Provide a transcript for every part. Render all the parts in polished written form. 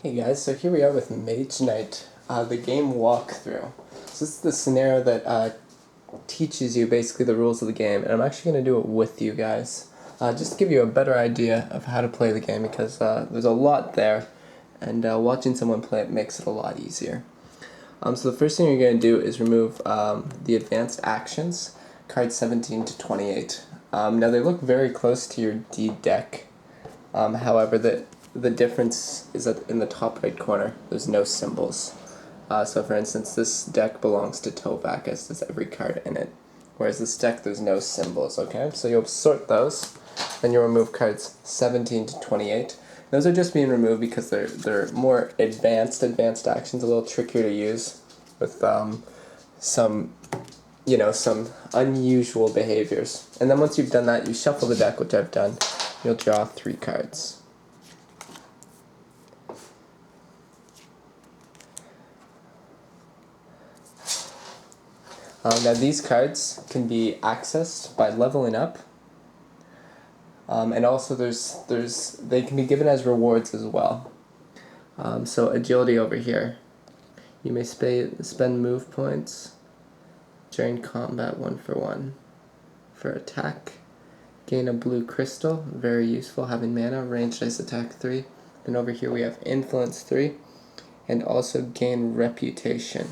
Hey guys, so here we are with Mage Knight, the game walkthrough. So this is the scenario that teaches you basically the rules of the game, and I'm actually going to do it with you guys, just to give you a better idea of how to play the game, because there's a lot there, and watching someone play it makes it a lot easier. So the first thing you're going to do is remove the advanced actions, cards 17 to 28. Now they look very close to your D deck, however the difference is that in the top right corner there's no symbols. So for instance, this deck belongs to Tovak, as does every card in it, whereas this deck there's no symbols, okay? So you'll sort those, then you'll remove cards 17 to 28. Those are just being removed because they're more advanced actions, a little trickier to use, with some unusual behaviors. And then once you've done that, you shuffle the deck, which I've done. You'll draw 3 cards. Now these cards can be accessed by leveling up, and also they can be given as rewards as well. So agility over here. You may spend move points during combat 1-for-1. For attack, gain a blue crystal, very useful, having mana, ranged dice attack 3. Then over here we have influence 3, and also gain reputation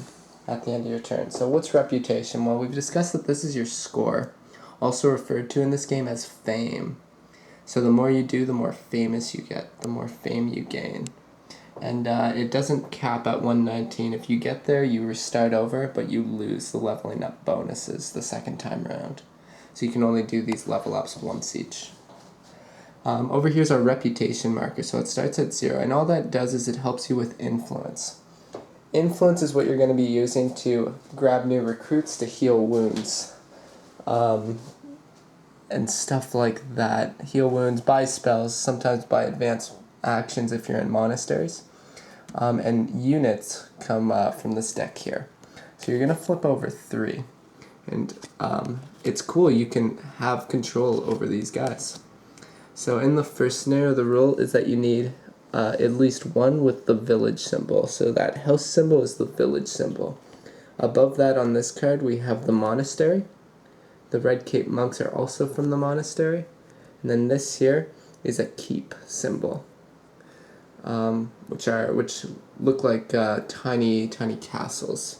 at the end of your turn. So what's reputation? Well, we've discussed that this is your score, also referred to in this game as fame. So the more you do, the more famous you get, the more fame you gain. And it doesn't cap at 119. If you get there, you restart over, but you lose the leveling up bonuses the second time around. So you can only do these level ups once each. Over here's our reputation marker, so it starts at 0, and all that does is it helps you with influence. Influence is what you're going to be using to grab new recruits to heal wounds, and stuff like that. Heal wounds, buy spells, sometimes buy advanced actions if you're in monasteries. And units come from this deck here. So you're going to flip over 3. And it's cool, you can have control over these guys. So in the first scenario, the rule is that you need at least one with the village symbol. So that house symbol is the village symbol. Above that on this card we have the monastery. The red cape monks are also from the monastery. And then this here is a keep symbol, which look like tiny castles.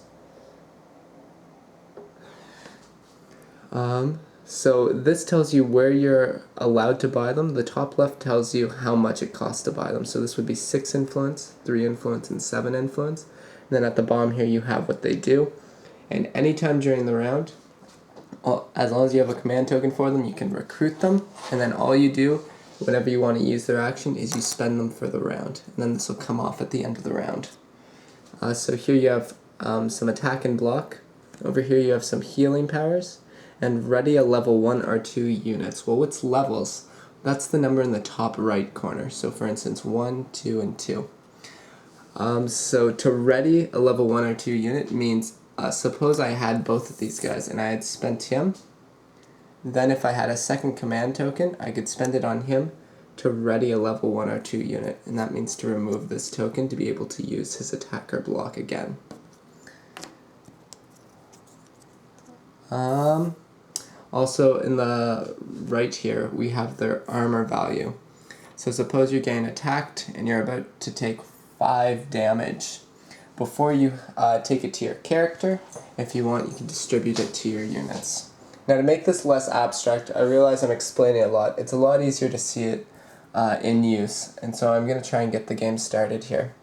So this tells you where you're allowed to buy them. The top left tells you how much it costs to buy them. So this would be 6 influence, 3 influence, and 7 influence. And then at the bottom here you have what they do. And anytime during the round, as long as you have a command token for them, you can recruit them. And then all you do, whenever you want to use their action, is you spend them for the round. And then this will come off at the end of the round. So here you have some attack and block. Over here you have some healing powers. And ready a level 1 or 2 units. Well, what's levels? That's the number in the top right corner. So for instance, 1, 2, and 2. So to ready a level 1 or 2 unit means, suppose I had both of these guys and I had spent him. Then if I had a second command token, I could spend it on him to ready a level 1 or 2 unit. And that means to remove this token to be able to use his attack or block again. Also in the right here, we have their armor value. So suppose you're getting attacked and you're about to take 5 damage. Before you take it to your character, if you want, you can distribute it to your units. Now to make this less abstract, I realize I'm explaining a lot. It's a lot easier to see it in use, and so I'm going to try and get the game started here.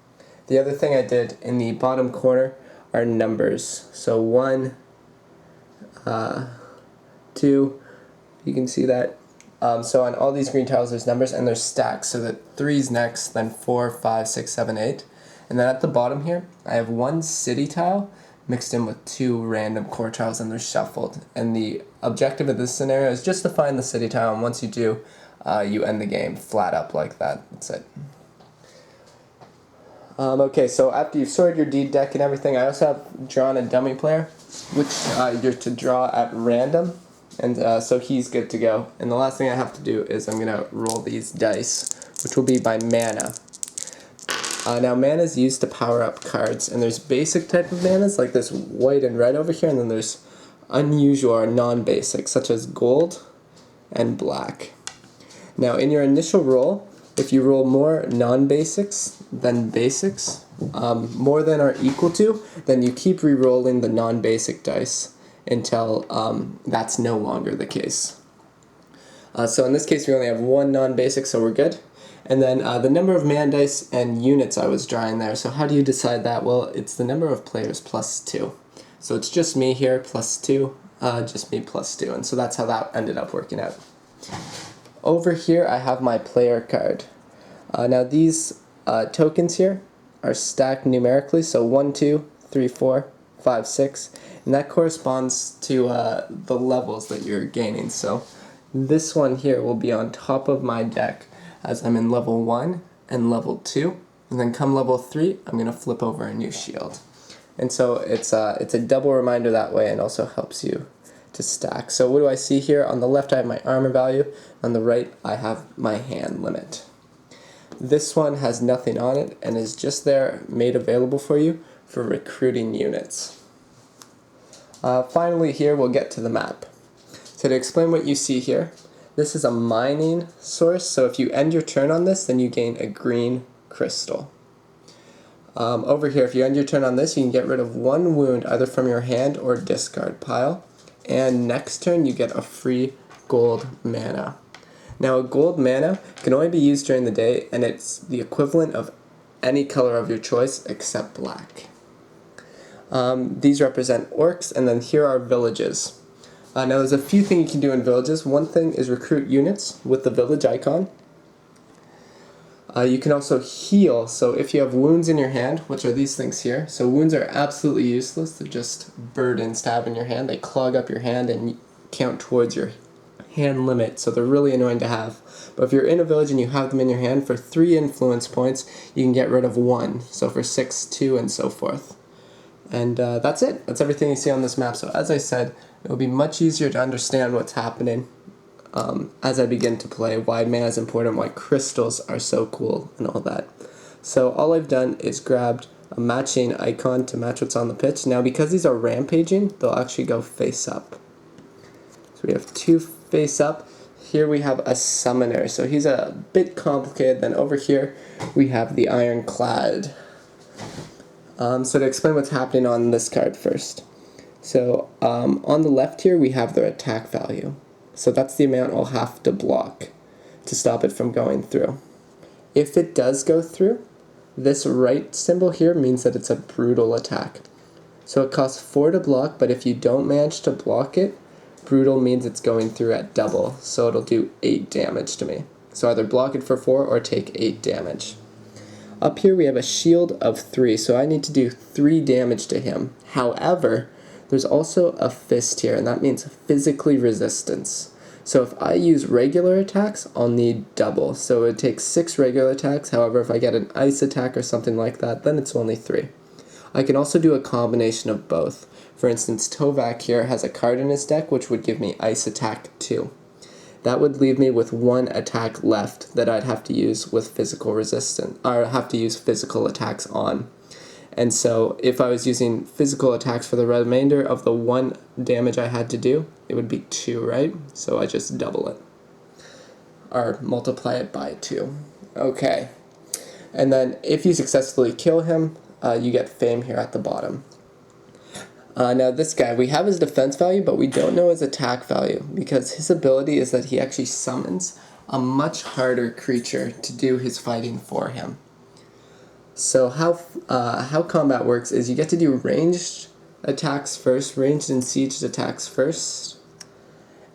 The other thing I did in the bottom corner are numbers. So 1, 2, you can see that. So on all these green tiles there's numbers and there's stacks, so that 3's next, then 4, 5, 6, 7, 8. And then at the bottom here, I have 1 city tile mixed in with 2 random core tiles, and they're shuffled. And the objective of this scenario is just to find the city tile, and once you do, you end the game flat up like that. That's it. Okay, so after you've sorted your deed deck and everything, I also have drawn a dummy player, which you're to draw at random. And so he's good to go. And the last thing I have to do is I'm going to roll these dice, which will be by mana. Now mana is used to power up cards, and there's basic type of manas like this white and red over here, and then there's unusual or non-basic such as gold and black. Now in your initial roll, if you roll more non-basics than basics, more than or equal to, then you keep re-rolling the non-basic dice until that's no longer the case. So in this case we only have one non-basic, so we're good. And then the number of man dice and units I was drawing there. So how do you decide that? Well, it's the number of players plus 2. So it's just me here plus 2, just me plus 2. And so that's how that ended up working out. Over here I have my player card. Now these tokens here are stacked numerically, so 1, 2, 3, 4, 5, 6, and that corresponds to the levels that you're gaining. So this one here will be on top of my deck as I'm in level 1 and level 2, and then come level 3 I'm going to flip over a new shield. And so it's a double reminder that way, and also helps you to stack. So what do I see here? On the left I have my armor value, on the right I have my hand limit. This one has nothing on it and is just there made available for you for recruiting units. Finally here we'll get to the map. So to explain what you see here, this is a mining source, so if you end your turn on this, then you gain a green crystal. Over here, if you end your turn on this, you can get rid of 1 wound either from your hand or discard pile, and next turn you get a free gold mana. Now a gold mana can only be used during the day, and it's the equivalent of any color of your choice except black. These represent orcs, and then here are villages. Now there's a few things you can do in villages. One thing is recruit units with the village icon. You can also heal, so if you have wounds in your hand, which are these things here, so wounds are absolutely useless, they're just burdens to have in your hand. They clog up your hand and count towards your hand limit, so they're really annoying to have. But if you're in a village and you have them in your hand, for 3 influence points, you can get rid of 1, so for 6, 2, and so forth. And that's it. That's everything you see on this map. So as I said, it will be much easier to understand what's happening as I begin to play, why mana is important, why crystals are so cool, and all that. So all I've done is grabbed a matching icon to match what's on the pitch. Now because these are rampaging, they'll actually go face up. So we have 2 face up. Here we have a summoner, so he's a bit complicated. Then over here we have the ironclad. So to explain what's happening on this card first. So on the left here we have their attack value. So that's the amount I'll have to block to stop it from going through. If it does go through, this right symbol here means that it's a brutal attack. So it costs 4 to block, but if you don't manage to block it, brutal means it's going through at double, so it'll do 8 damage to me. So either block it for 4 or take 8 damage. Up here we have a shield of 3, so I need to do 3 damage to him. However, there's also a fist here, and that means physically resistance. So if I use regular attacks, I'll need double. So it takes 6 regular attacks. However, if I get an ice attack or something like that, then it's only 3. I can also do a combination of both. For instance, Tovak here has a card in his deck which would give me ice attack 2. That would leave me with 1 attack left that I'd have to use with physical resistance, or have to use physical attacks on. And so if I was using physical attacks for the remainder of the 1 damage I had to do, it would be 2, right? So I just double it. Or multiply it by 2. Okay. And then if you successfully kill him, you get fame here at the bottom. Now this guy, we have his defense value, but we don't know his attack value, because his ability is that he actually summons a much harder creature to do his fighting for him. So how combat works is you get to do ranged attacks first, ranged and sieged attacks first,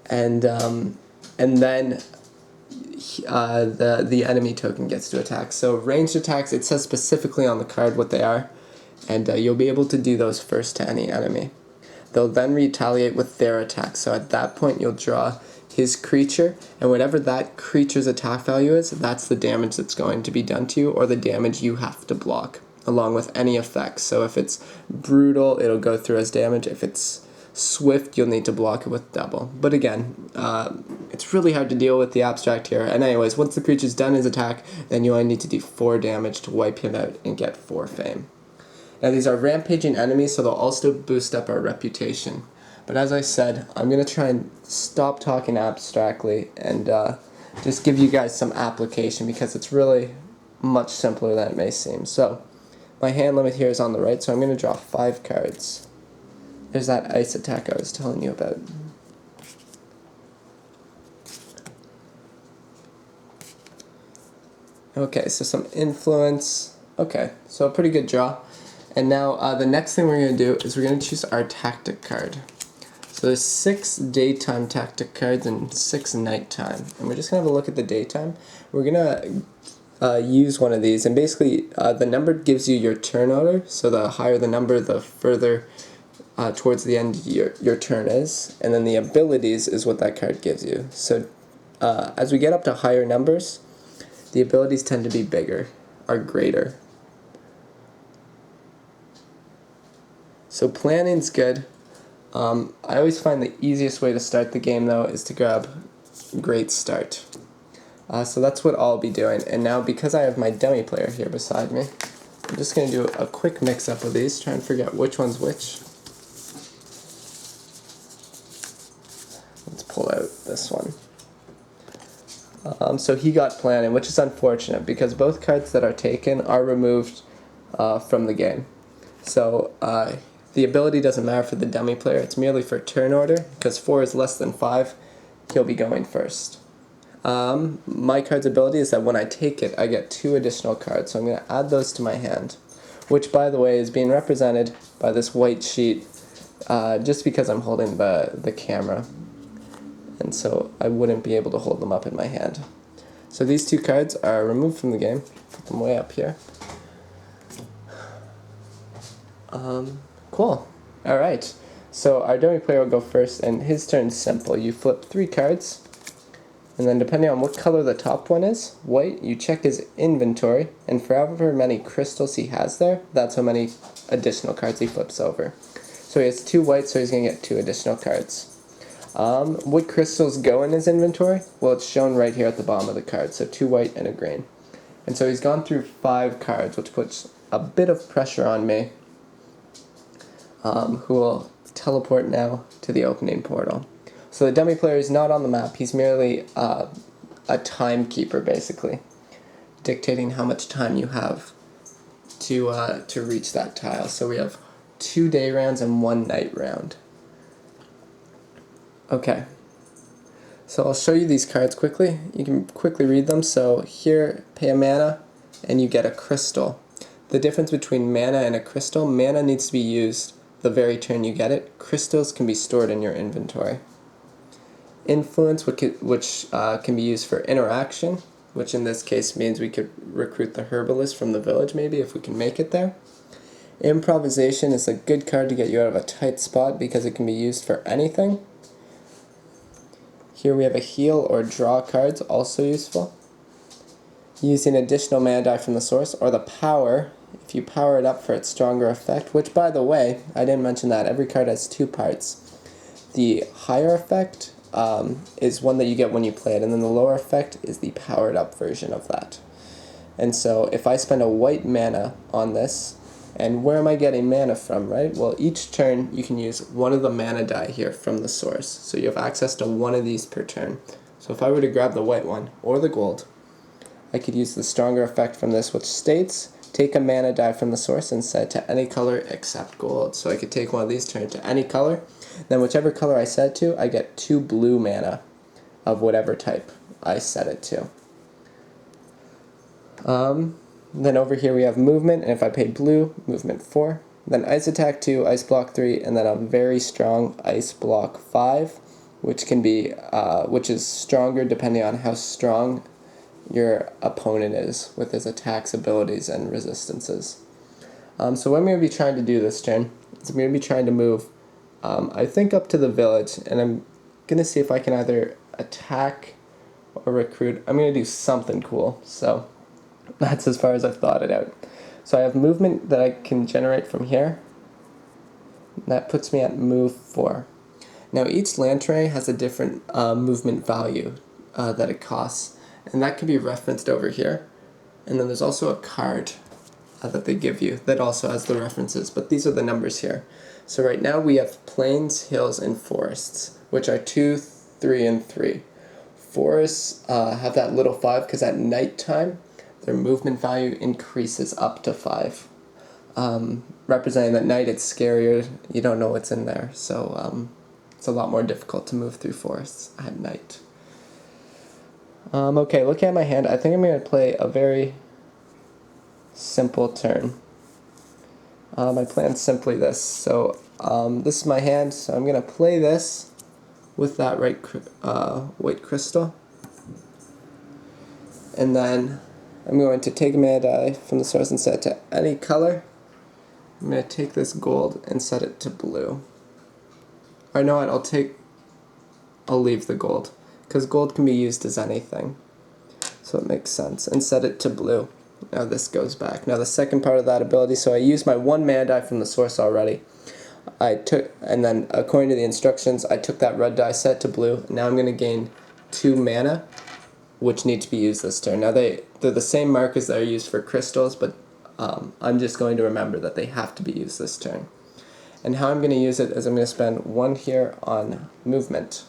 and then the enemy token gets to attack. So ranged attacks, it says specifically on the card what they are, and you'll be able to do those first to any enemy. They'll then retaliate with their attack, so at that point you'll draw his creature, and whatever that creature's attack value is, that's the damage that's going to be done to you, or the damage you have to block, along with any effects. So if it's brutal, it'll go through as damage. If it's Swift, you'll need to block it with double. But again, it's really hard to deal with the abstract here. And anyways, once the creature's done his attack, then you only need to do 4 damage to wipe him out and get 4 fame. Now these are rampaging enemies, so they'll also boost up our reputation. But as I said, I'm going to try and stop talking abstractly and just give you guys some application, because it's really much simpler than it may seem. So my hand limit here is on the right, so I'm going to draw 5 cards. There's that ice attack I was telling you about. Okay, so some influence. Okay, so a pretty good draw. And now the next thing we're going to do is we're going to choose our tactic card. So there's 6 daytime tactic cards and 6 nighttime. And we're just going to have a look at the daytime. We're going to use one of these. And basically the number gives you your turn order. So the higher the number, the further towards the end your turn is. And then the abilities is what that card gives you. So as we get up to higher numbers, the abilities tend to be bigger, or greater. So planning's good. I always find the easiest way to start the game, though, is to grab Great Start. So that's what I'll be doing. And now, because I have my dummy player here beside me, I'm just going to do a quick mix-up of these, try and figure out which one's which. Let's pull out this one. So he got planning, which is unfortunate, because both cards that are taken are removed from the game. So the ability doesn't matter for the dummy player, it's merely for turn order, because 4 is less than 5, he'll be going first. My card's ability is that when I take it, I get 2 additional cards, so I'm going to add those to my hand, which, by the way, is being represented by this white sheet, just because I'm holding the camera, and so I wouldn't be able to hold them up in my hand. So these 2 cards are removed from the game, put them way up here. Cool. Alright, so our dummy player will go first, and his turn's simple. You flip 3 cards, and then depending on what color the top one is, white, you check his inventory, and for however many crystals he has there, that's how many additional cards he flips over. So he has 2 white, so he's going to get 2 additional cards. What crystals go in his inventory? Well, it's shown right here at the bottom of the card, so 2 white and a green. And so he's gone through 5 cards, which puts a bit of pressure on me, who will teleport now to the opening portal. So the dummy player is not on the map, he's merely a timekeeper, basically, dictating how much time you have to reach that tile. So we have 2 day rounds and 1 night round. Okay, so I'll show you these cards quickly. You can quickly read them. So here, pay a mana, and you get a crystal. The difference between mana and a crystal, mana needs to be used the very turn you get it. Crystals can be stored in your inventory. Influence, which can be used for interaction, which in this case means we could recruit the herbalist from the village maybe if we can make it there. Improvisation is a good card to get you out of a tight spot because it can be used for anything. Here we have a heal or draw cards, also useful. Using additional mana die from the source, or the power, if you power it up for its stronger effect, which, by the way, I didn't mention that, every card has 2 parts. The higher effect is one that you get when you play it, and then the lower effect is the powered up version of that. And so if I spend a white mana on this, and where am I getting mana from, right? Well, each turn you can use one of the mana die here from the source. So you have access to 1 of these per turn. So if I were to grab the white one, or the gold, I could use the stronger effect from this, which states, take a mana die from the source and set it to any color except gold. So I could take one of these, turn it to any color, then whichever color I set it to, I get 2 blue mana of whatever type I set it to. Then over here we have movement, and if I pay blue, movement 4. Then ice attack 2, ice block 3, and then a very strong ice block 5, which can be, which is stronger depending on how strong your opponent is with his attacks, abilities, and resistances. So what I'm going to be trying to do this turn is I'm going to be trying to move, I think, up to the village, and I'm going to see if I can either attack or recruit. I'm going to do something cool, so that's as far as I've thought it out. So I have movement that I can generate from here, That puts me at move 4. Now each land tray has a different movement value that it costs, and that can be referenced over here. And then there's also a card that they give you that also has the references, but these are the numbers here. So right now we have plains, hills, and forests, which are 2, 3, and 3. Forests have that little 5 because at nighttime their movement value increases up to 5. Representing that night it's scarier, you don't know what's in there, so it's a lot more difficult to move through forests at night. Okay, looking at my hand, I think I'm going to play a very simple turn. My plan's simply this. So this is my hand, so I'm going to play this with that white crystal. And then I'm going to take a mana die from the source and set it to any color. I'm going to take this gold and set it to blue. Or no, I'll leave the gold, because gold can be used as anything. So it makes sense. And set it to blue. Now this goes back. Now the second part of that ability, so I used my 1 mana die from the source already. And then according to the instructions, I took that red die, set it to blue. Now I'm going to gain 2 mana, which need to be used this turn. Now they're the same markers that are used for crystals, but I'm just going to remember that they have to be used this turn. And how I'm going to use it is I'm going to spend 1 here on movement.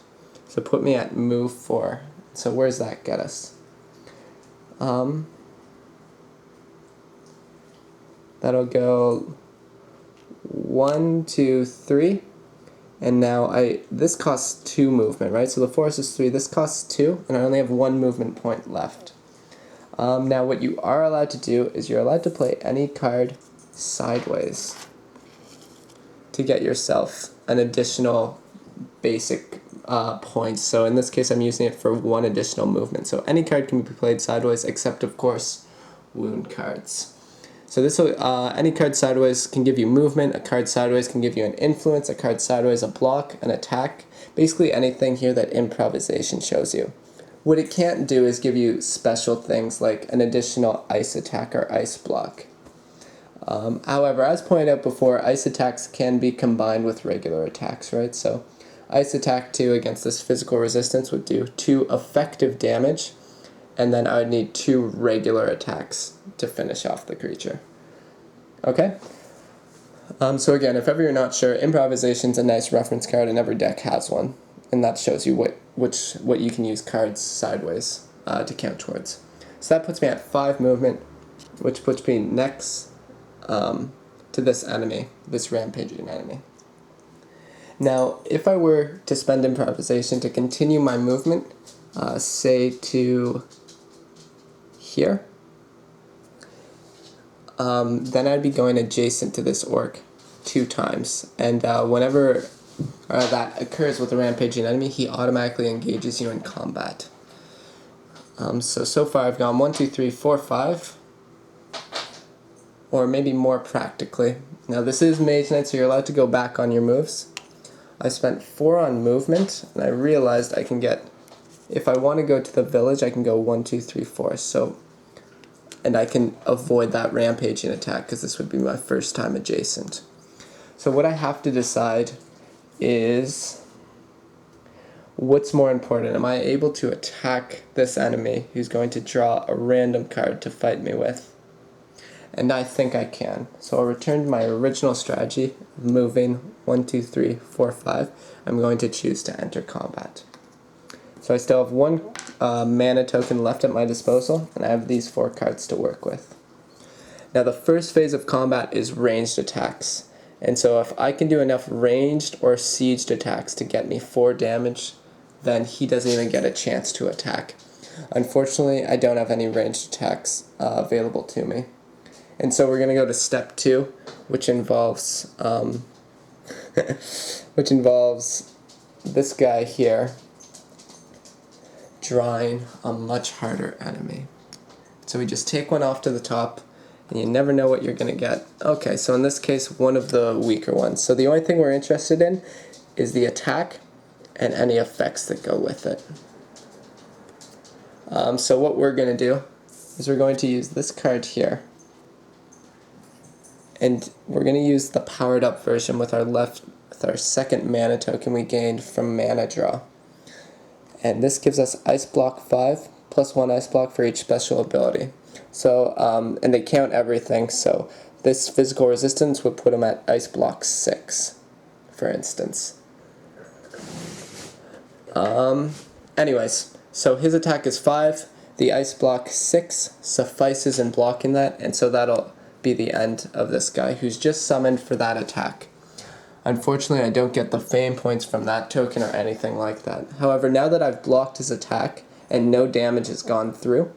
So put me at move 4. So where's that get us? That'll go 1, 2, 3. And now this costs 2 movement, right? So the forest is 3, this costs 2, and I only have 1 movement point left. Now what you are allowed to do is you're allowed to play any card sideways to get yourself an additional basic points. So in this case I'm using it for 1 additional movement. So any card can be played sideways except of course wound cards. So this will, any card sideways can give you movement, a card sideways can give you an influence, a card sideways a block, an attack, basically anything here that improvisation shows you. What it can't do is give you special things like an additional ice attack or ice block. However, as pointed out before, ice attacks can be combined with regular attacks, right? So ice attack 2 against this physical resistance would do 2 effective damage, and then I would need 2 regular attacks to finish off the creature. Okay? So again, if ever you're not sure, improvisation's a nice reference card and every deck has one. And that shows you what you can use cards sideways to count towards. So that puts me at 5 movement, which puts me next to this enemy, this rampaging enemy. Now, if I were to spend improvisation to continue my movement, say to here, then I'd be going adjacent to this orc 2 times. And whenever that occurs with a rampaging enemy, he automatically engages you in combat. So far I've gone 1, 2, 3, 4, 5. Or maybe more practically. Now this is Mage Knight, so you're allowed to go back on your moves. I spent 4 on movement, and I realized I can get, if I want to go to the village, I can go 1, 2, 3, 4. So, and I can avoid that rampaging attack because this would be my first time adjacent. So what I have to decide is what's more important. Am I able to attack this enemy who's going to draw a random card to fight me with? And I think I can. So I'll return to my original strategy, moving 1, 2, 3, 4, 5. I'm going to choose to enter combat. So I still have 1 mana token left at my disposal, and I have these 4 cards to work with. Now the first phase of combat is ranged attacks. And so if I can do enough ranged or sieged attacks to get me 4 damage, then he doesn't even get a chance to attack. Unfortunately, I don't have any ranged attacks available to me. And so we're going to go to step 2, which involves this guy here drawing a much harder enemy. So we just take 1 off to the top, and you never know what you're going to get. Okay, so in this case, one of the weaker ones. So the only thing we're interested in is the attack and any effects that go with it. So what we're going to do is we're going to use this card here. And we're going to use the powered up version with our second mana token we gained from mana draw. And this gives us ice block 5 plus 1 ice block for each special ability. So, and they count everything, so this physical resistance would put him at ice block 6, for instance. Anyways, so his attack is 5, the ice block 6 suffices in blocking that, and so that'll be the end of this guy who's just summoned for that attack. Unfortunately, I don't get the fame points from that token or anything like that. However, now that I've blocked his attack and no damage has gone through,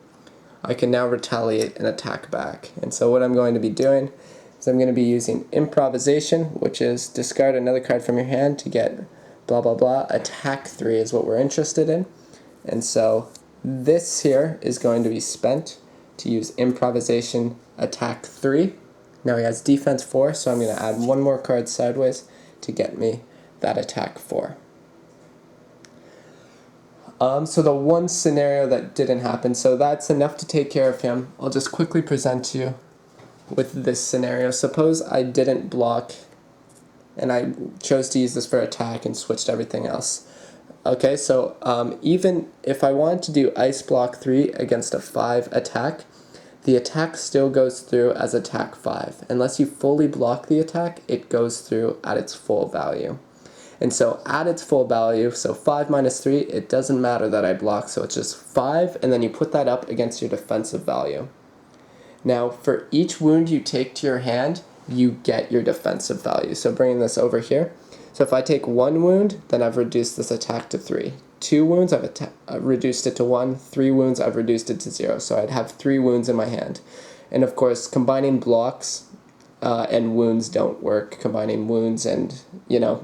I can now retaliate and attack back. And so what I'm going to be doing is I'm going to be using improvisation, which is discard another card from your hand to get blah blah blah. Attack 3 is what we're interested in. And so this here is going to be spent to use improvisation attack 3. Now he has defense 4, so I'm going to add one more card sideways to get me that attack 4. So the one scenario that didn't happen, so that's enough to take care of him. I'll just quickly present you with this scenario. Suppose I didn't block and I chose to use this for attack and switched everything else. Okay, so even if I wanted to do ice block 3 against a 5 attack, the attack still goes through as attack 5. Unless you fully block the attack, it goes through at its full value. And so at its full value, so 5 minus 3, it doesn't matter that I block, so it's just 5, and then you put that up against your defensive value. Now, for each wound you take to your hand, you get your defensive value. So bringing this over here, so if I take 1 wound, then I've reduced this attack to 3. 2 wounds, I've reduced it to 1. 3 wounds, I've reduced it to 0. So I'd have 3 wounds in my hand. And of course, combining blocks and wounds don't work. Combining wounds and,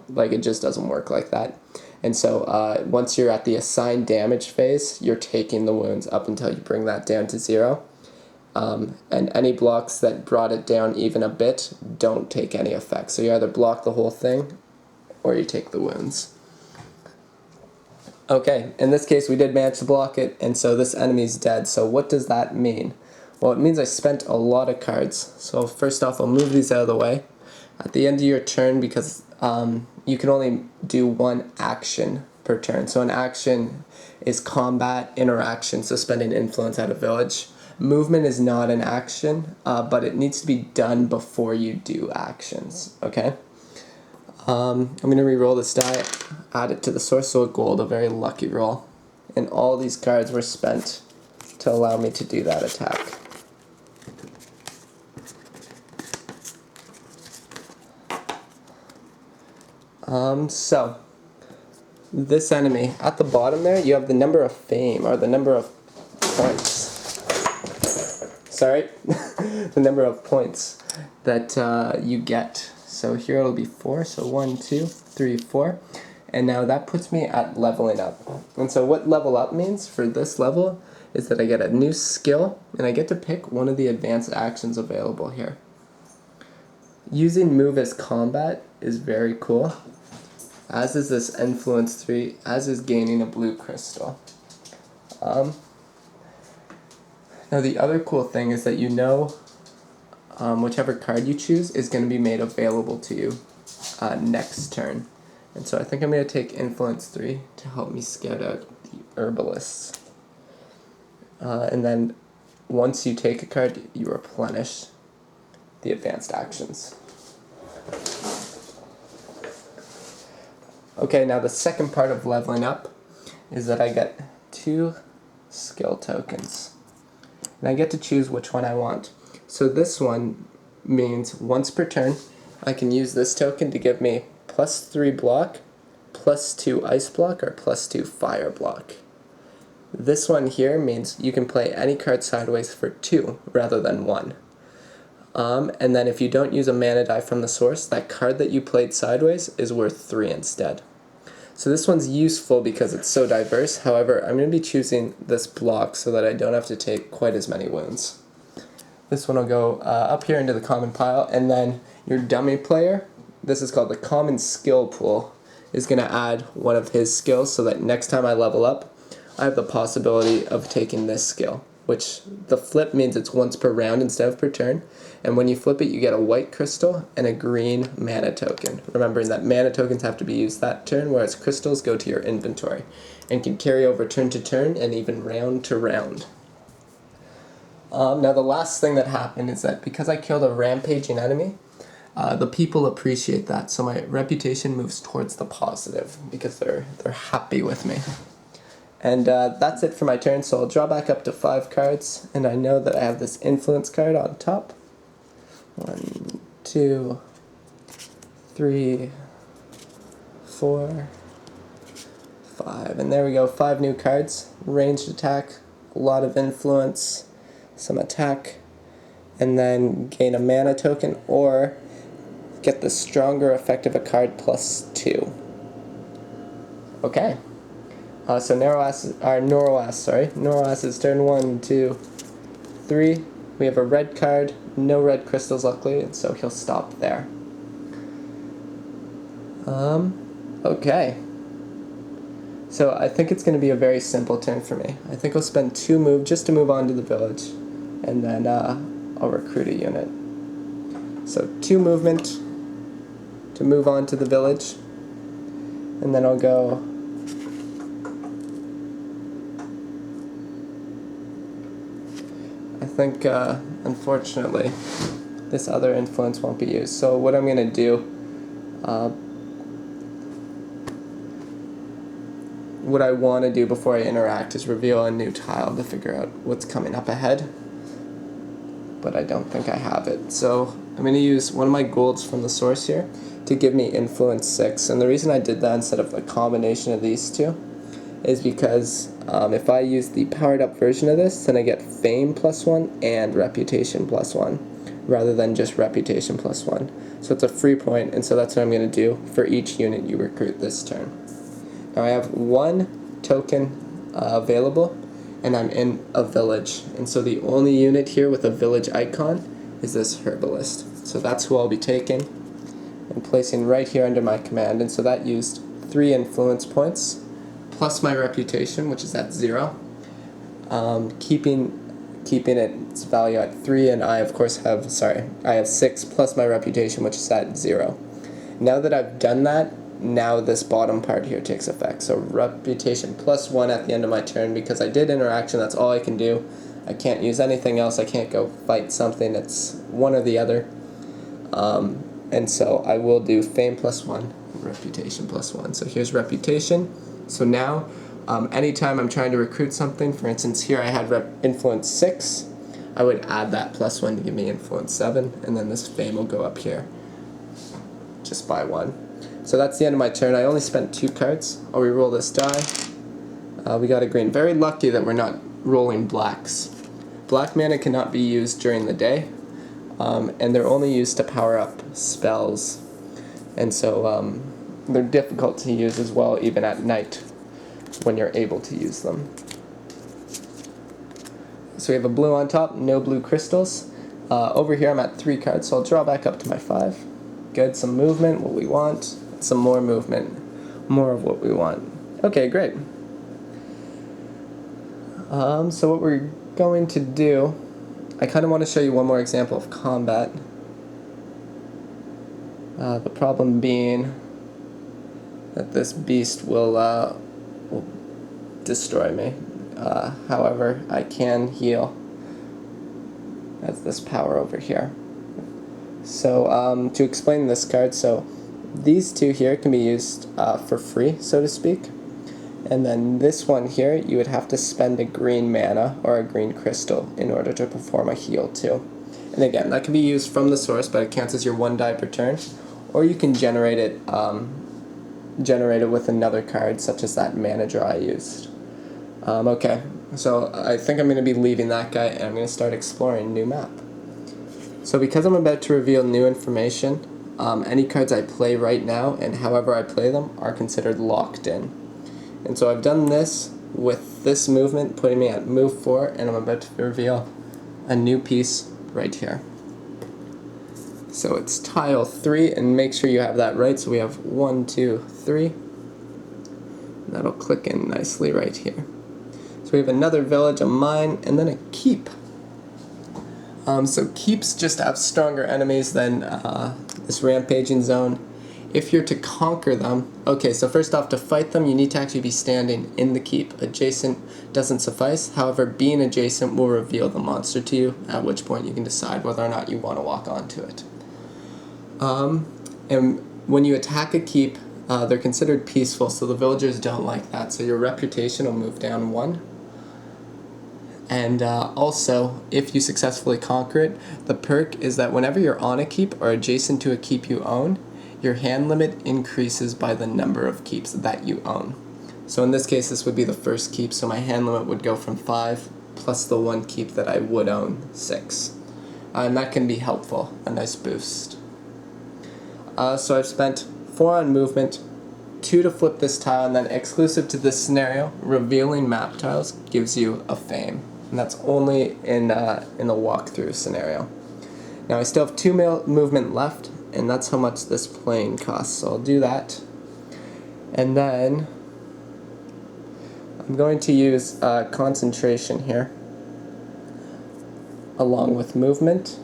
like it just doesn't work like that. And so once you're at the assigned damage phase, you're taking the wounds up until you bring that down to 0. And any blocks that brought it down even a bit don't take any effect. So you either block the whole thing or you take the wounds. Okay, in this case we did manage to block it, and so this enemy's dead. So what does that mean? Well, it means I spent a lot of cards. So first off, I'll move these out of the way. At the end of your turn, because you can only do 1 action per turn. So an action is combat, interaction, so spending influence at a village. Movement is not an action, but it needs to be done before you do actions, okay? I'm going to re-roll this die, add it to the source, so a gold, a very lucky roll. And all these cards were spent to allow me to do that attack. So, this enemy, at the bottom there, you have the number of fame, or the number of points. Sorry, the number of points that you get. So here it'll be 4, so 1, 2, 3, 4. And now that puts me at leveling up. And so what level up means for this level is that I get a new skill, and I get to pick one of the advanced actions available here. Using move as combat is very cool, as is this influence 3, as is gaining a blue crystal. Now the other cool thing is that whichever card you choose is going to be made available to you next turn. And so I think I'm going to take influence 3 to help me scout out the herbalists. And then once you take a card, you replenish the advanced actions. Okay, now the second part of leveling up is that I get 2 skill tokens. And I get to choose which one I want. So this one means once per turn, I can use this token to give me +3 block, +2 ice block, or +2 fire block. This one here means you can play any card sideways for 2 rather than 1. And then if you don't use a mana die from the source, that card that you played sideways is worth 3 instead. So this one's useful because it's so diverse. However, I'm going to be choosing this block so that I don't have to take quite as many wounds. This one will go up here into the common pile, and then your dummy player, this is called the common skill pool, is going to add one of his skills so that next time I level up, I have the possibility of taking this skill. which the flip means it's once per round instead of per turn. And when you flip it, you get a white crystal and a green mana token. Remembering that mana tokens have to be used that turn, whereas crystals go to your inventory and can carry over turn to turn and even round to round. Now the last thing that happened is that because I killed a rampaging enemy, the people appreciate that, so my reputation moves towards the positive because they're happy with me. And that's it for my turn, so I'll draw back up to 5 cards, and I know that I have this influence card on top. 1, 2, 3, 4, 5, and there we go, 5 new cards. Ranged attack, a lot of influence, some attack, and then gain a mana token, or get the stronger effect of a card plus 2. Okay. So Noroas's turn 1, 2, 3. We have a red card, no red crystals luckily, and so he'll stop there. Okay. So I think it's going to be a very simple turn for me. I think I'll spend 2 move just to move on to the village, and then I'll recruit a unit. So 2 movement to move on to the village, and then I'll go I think, unfortunately, this other influence won't be used. So what I'm going to do, what I want to do before I interact is reveal a new tile to figure out what's coming up ahead. But I don't think I have it. So I'm going to use one of my golds from the source here to give me influence 6. And the reason I did that instead of a combination of these two is because if I use the powered up version of this, then I get fame plus 1 and reputation plus 1, rather than just reputation plus 1. So it's a free point, and so that's what I'm going to do for each unit you recruit this turn. Now I have 1 token available, and I'm in a village, and so the only unit here with a village icon is this herbalist. So that's who I'll be taking and placing right here under my command, and so that used 3 influence points, plus my reputation, which is at 0, keeping its value at 3, and I of course have, I have 6 plus my reputation, which is at 0. Now that I've done that, now this bottom part here takes effect. So reputation plus 1 at the end of my turn, because I did interaction, that's all I can do. I can't use anything else, I can't go fight something, it's one or the other. And so I will do fame plus 1, reputation plus 1. So here's reputation. So now, anytime I'm trying to recruit something, for instance here I had influence 6, I would add that plus 1 to give me influence 7, and then this fame will go up here, just by 1. So that's the end of my turn. I only spent 2 cards. I'll re-roll this die. We got a green. Very lucky that we're not rolling blacks. Black mana cannot be used during the day, and they're only used to power up spells, and so they're difficult to use as well, even at night, when you're able to use them. So we have a blue on top, no blue crystals. Over here I'm at 3 cards, so I'll draw back up to my 5. Good, some movement, what we want. Some more movement, more of what we want. Okay, great. So what we're going to do, I kind of want to show you one more example of combat. The problem being that this beast will destroy me. However, I can heal as this power over here. So to explain this card, so these 2 here can be used for free, so to speak. And then this one here, you would have to spend a green mana or a green crystal in order to perform a heal too. And again, that can be used from the source, but it counts as your 1 die per turn. Or you can generate it with another card, such as that mana draw I used. Okay, so I think I'm going to be leaving that guy, and I'm going to start exploring a new map. So because I'm about to reveal new information, any cards I play right now, and however I play them, are considered locked in. And so I've done this with this movement, putting me at move 4, and I'm about to reveal a new piece right here. So it's tile 3, and make sure you have that right. So we have 1, 2, 3. That'll click in nicely right here. So we have another village, a mine, and then a keep. So keeps just have stronger enemies than this rampaging zone. If you're to conquer them, okay, so first off, to fight them, you need to actually be standing in the keep. Adjacent doesn't suffice. However, being adjacent will reveal the monster to you, at which point you can decide whether or not you want to walk onto it. And when you attack a keep, they're considered peaceful, so the villagers don't like that. So your reputation will move down 1. And also, if you successfully conquer it, the perk is that whenever you're on a keep or adjacent to a keep you own, your hand limit increases by the number of keeps that you own. So in this case, this would be the first keep, so my hand limit would go from 5 plus the 1 keep that I would own, 6. And that can be helpful, a nice boost. So I've spent 4 on movement, 2 to flip this tile, and then exclusive to this scenario, revealing map tiles gives you a fame. And that's only in the walkthrough scenario. Now I still have 2 movement left, and that's how much this plane costs, so I'll do that. And then I'm going to use concentration here, along with movement.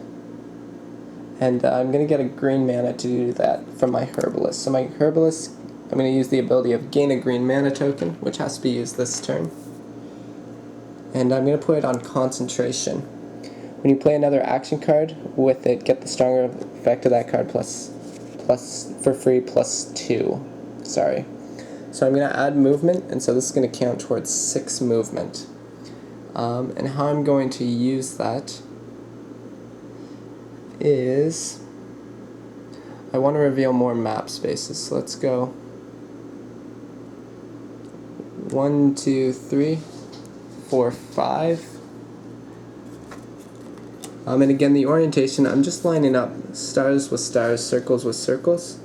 And I'm going to get a green mana to do that from my herbalist. So my herbalist, I'm going to use the ability of gain a green mana token, which has to be used this turn. And I'm going to put it on concentration. When you play another action card with it, get the stronger effect of that card plus for free +2. Sorry. So I'm going to add movement, and so this is going to count towards 6 movement. And how I'm going to use that is I want to reveal more map spaces. So let's go 1, 2, 3, 4, 5. And again, the orientation, I'm just lining up stars with stars, circles with circles.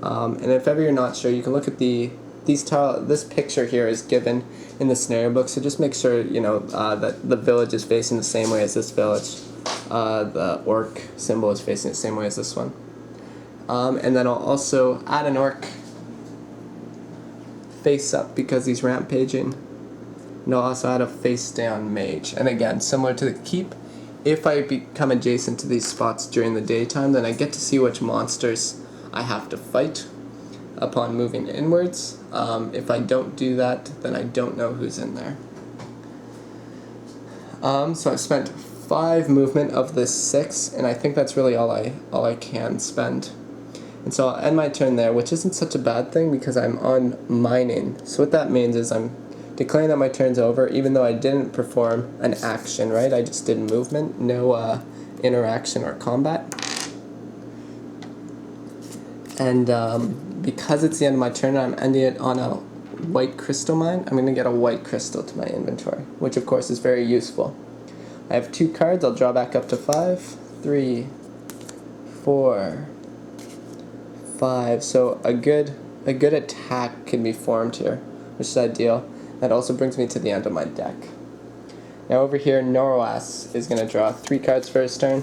And if ever you're not sure, you can look at this picture here is given in the scenario book, so just make sure that the village is facing the same way as this village. The orc symbol is facing the same way as this one. And then I'll also add an orc face up because he's rampaging. And I'll also add a face down mage. And again, similar to the keep, if I become adjacent to these spots during the daytime, then I get to see which monsters I have to fight upon moving inwards. If I don't do that, then I don't know who's in there. So I've spent 5 movement of this 6, and I think that's really all I can spend. And so I'll end my turn there, which isn't such a bad thing because I'm on mining. So what that means is I'm declaring that my turn's over, even though I didn't perform an action, right? I just did movement, no interaction or combat. And because it's the end of my turn and I'm ending it on a white crystal mine, I'm going to get a white crystal to my inventory, which of course is very useful. I have 2 cards. I'll draw back up to 5, 3, 4, 5. So a good attack can be formed here, which is ideal. That also brings me to the end of my deck. Now over here, Noroas is going to draw 3 cards for his turn.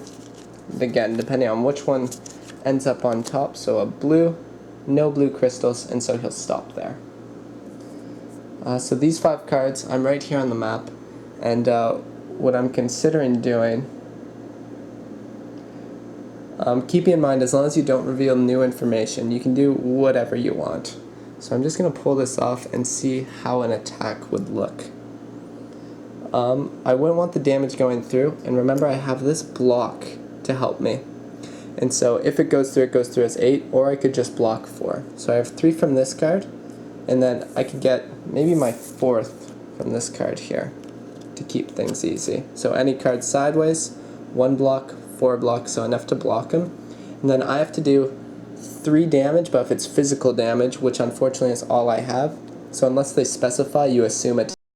Again, depending on which one ends up on top. So a blue, no blue crystals, and so he'll stop there. So these 5 cards, I'm right here on the map, and what I'm considering doing, keep in mind, as long as you don't reveal new information, you can do whatever you want. So I'm just going to pull this off and see how an attack would look. I wouldn't want the damage going through, and remember I have this block to help me. And so if it goes through as 8, or I could just block 4. So I have 3 from this card, and then I could get maybe my 4th from this card here to keep things easy. So any card sideways, 1 block, 4 blocks, so enough to block him. And then I have to do 3 damage, but if it's physical damage, which unfortunately is all I have, so unless they specify, you assume it